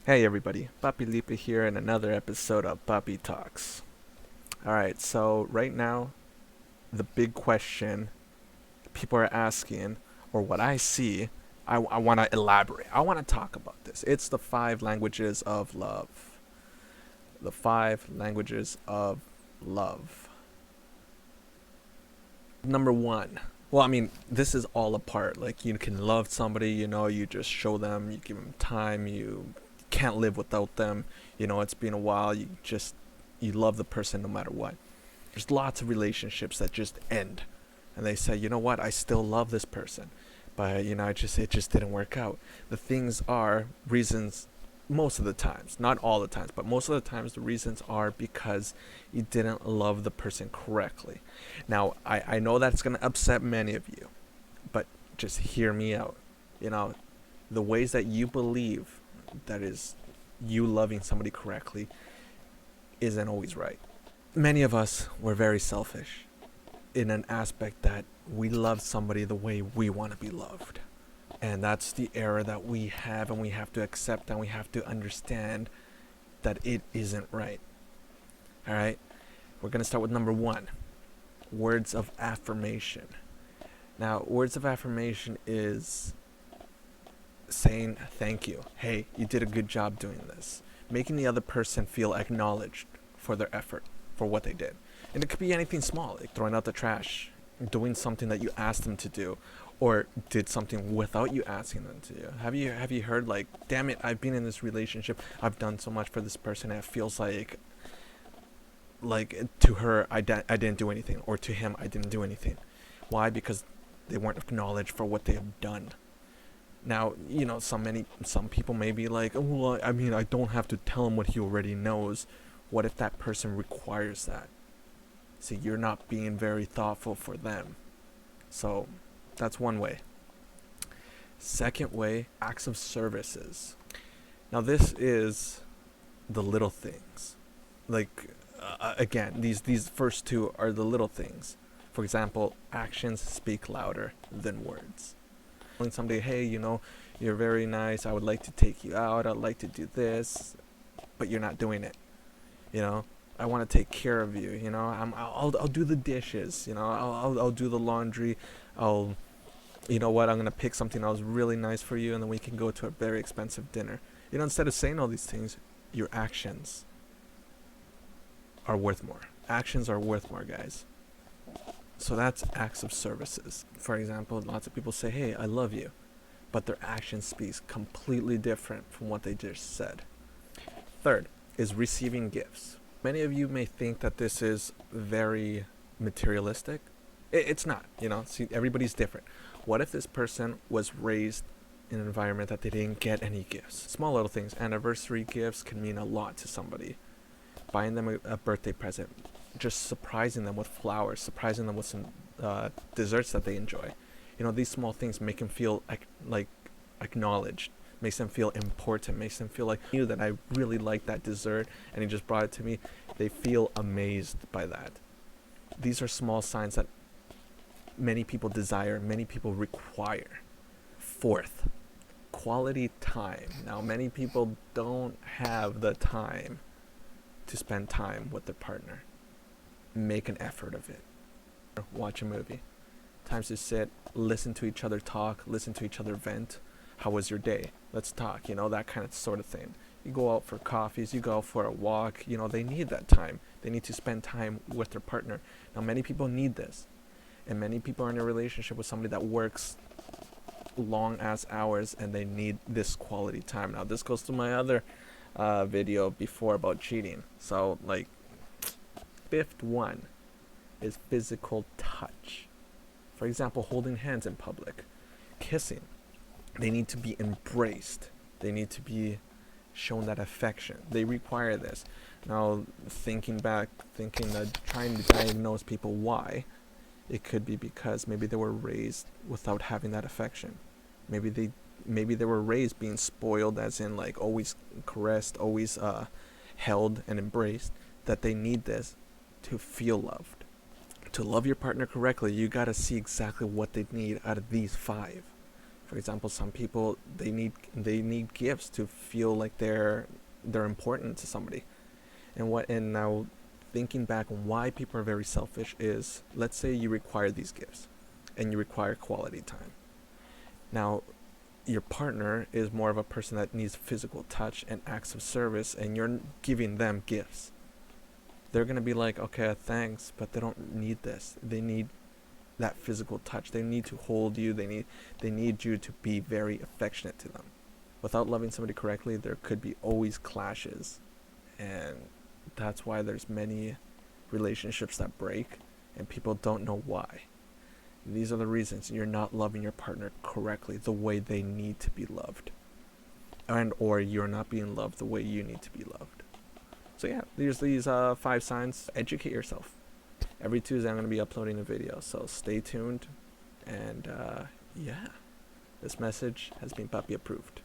Hey everybody, Papi Lipa here in another episode of Papi Talks. Alright, so right now, the big question people are asking, or what I see, I want to elaborate. I want to talk about this. It's the five languages of love. The five languages of love. Number one. Well, I mean, this is all a part. Like, you can love somebody, you just show them, you give them time, you can't live without them. It's been a while, you love the person no matter what. There's lots of relationships that just end. And they say, you know what, I still love this person. But, it just didn't work out. The things are reasons most of the times, not all the times, but most of the times the reasons are because you didn't love the person correctly. Now, I know that's going to upset many of you, but just hear me out. The ways that you believe that is you loving somebody correctly isn't always right. Many of us were very selfish in an aspect that we love somebody the way we want to be loved. And that's the error that we have, and we have to accept and we have to understand that it isn't right. All right? We're going to start with number one, words of affirmation. Now, words of affirmation is saying thank you. Hey, you did a good job doing this. Making the other person feel acknowledged for their effort, for what they did. And it could be anything small, like throwing out the trash, doing something that you asked them to do, or did something without you asking them to do. Have you heard, like, damn it, I've been in this relationship, I've done so much for this person, and it feels like to her I didn't do anything, or to him I didn't do anything. Why? Because they weren't acknowledged for what they have done. Now, some people may be like, oh, well, I mean, I don't have to tell him what he already knows. What if that person requires that? See, you're not being very thoughtful for them. So that's one way. Second way, acts of services. Now, this is the little things. Like, again, these first two are the little things. For example, actions speak louder than words. Telling somebody, hey, you're very nice, I would like to take you out, I'd like to do this, but you're not doing it. I want to take care of you. I'll do the dishes. I'll do the laundry. You know what? I'm gonna pick something else really nice for you, and then we can go to a very expensive dinner. Instead of saying all these things, your actions are worth more. Actions are worth more, guys. So that's acts of services. For example, lots of people say, hey, I love you, but their action speaks completely different from what they just said. Third is receiving gifts. Many of you may think that this is very materialistic. It's not, See, everybody's different. What if this person was raised in an environment that they didn't get any gifts? Small little things. Anniversary gifts can mean a lot to somebody. Buying them a birthday present, just surprising them with flowers, surprising them with some desserts that they enjoy. These small things make them feel like acknowledged, makes them feel important, makes them feel like you that I really like that dessert and he just brought it to me. They feel amazed by that. These are small signs that many people desire, many people require. Fourth, quality time. Now, many people don't have the time to spend time with their partner. Make an effort of it. Watch a movie. Times to sit, listen to each other talk, listen to each other vent. How was your day? Let's talk, that kind of sort of thing. You go out for coffees, you go out for a walk, they need that time. They need to spend time with their partner. Now, many people need this. And many people are in a relationship with somebody that works long ass hours and they need this quality time. Now, this goes to my other video before about cheating. So, fifth one is physical touch. For example, holding hands in public, kissing. They need to be embraced. They need to be shown that affection. They require this. Now, trying to diagnose people why, it could be because maybe they were raised without having that affection. Maybe they were raised being spoiled, as in always caressed, always held and embraced, that they need this to feel loved. To love your partner correctly, you gotta see exactly what they need out of these five. For example, some people they need gifts to feel like they're important to somebody. And now thinking back on why people are very selfish is, let's say you require these gifts and you require quality time. Now your partner is more of a person that needs physical touch and acts of service, and you're giving them gifts. They're going to be like, okay, thanks, but they don't need this. They need that physical touch. They need to hold you. They need you to be very affectionate to them. Without loving somebody correctly, there could be always clashes, and that's why there's many relationships that break and people don't know why. These are the reasons you're not loving your partner correctly, the way they need to be loved, and or you're not being loved the way you need to be loved. So yeah, there's these 5 signs. Educate yourself. Every Tuesday I'm going to be uploading a video, so stay tuned. And yeah, this message has been puppy approved.